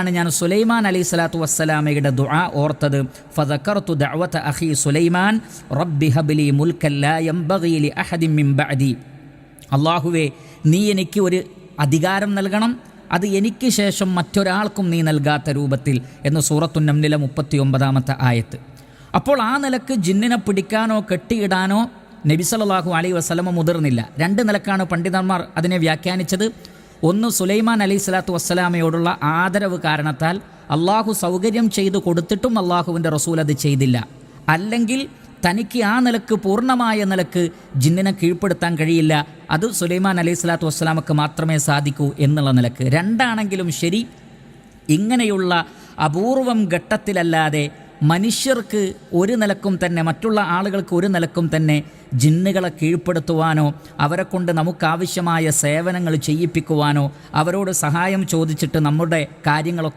ആണ് ഞാൻ സുലൈമാൻ അലൈഹി സ്വലാത്തു വസ്സലാമയുടെ ദുആ ഓർത്തത്. ഫദക്കർതു ദഅവത അഖി സുലൈമാൻ റബ്ബി ഹബ്ലി മുൽക്കൻ ലാ യംബഗി ലി അഹദിൻ മിൻ ബഅദി. അല്ലാഹുവേ, നീ എനിക്ക് ഒരു അധികാരം നൽകണം, അത് എനിക്ക് ശേഷം മറ്റൊരാൾക്കും നീ നൽകാത്ത രൂപത്തിൽ എന്ന് സൂറത്തുൻ നംലിലെ 39-ാമത്തെ ആയത്ത്. അപ്പോൾ ആ നിലക്ക് ജിന്നിനെ പിടിക്കാനോ കെട്ടിയിടാനോ നബി സല്ലല്ലാഹു അലൈഹി വസല്ലമ മുതിർന്നില്ല. രണ്ട് നിലക്കാണ് പണ്ഡിതന്മാർ അതിനെ വ്യാഖ്യാനിച്ചത്. ഒന്ന്, സുലൈമാൻ അലൈഹി സ്വലാത്തു വസ്സലാമയോടുള്ള ആദരവ് കാരണത്താൽ അള്ളാഹു സൗകര്യം ചെയ്തു കൊടുത്തിട്ടും അള്ളാഹുവിൻ്റെ റസൂൽ അത് ചെയ്തില്ല. അല്ലെങ്കിൽ തനിക്ക് ആ നിലക്ക് പൂർണ്ണമായ നിലക്ക് ജിന്നിനെ കീഴ്പ്പെടുത്താൻ കഴിയില്ല, അത് സുലൈമാൻ അലൈഹി സ്വലാത്തു വസ്സലാമക്ക് മാത്രമേ സാധിക്കൂ എന്നുള്ള നിലക്ക്. രണ്ടാണെങ്കിലും ശരി, ഇങ്ങനെയുള്ള അപൂർവം ഘട്ടത്തിലല്ലാതെ മനുഷ്യർക്ക് ഒരു നിലക്കും തന്നെ, മറ്റുള്ള ആളുകൾക്ക് ഒരു നിലക്കും തന്നെ ജിന്നുകളെ കീഴ്പ്പെടുത്തുവാനോ അവരെ കൊണ്ട് നമുക്കാവശ്യമായ സേവനങ്ങൾ ചെയ്യിപ്പിക്കുവാനോ അവരോട് സഹായം ചോദിച്ചിട്ട് നമ്മുടെ കാര്യങ്ങളൊക്കെ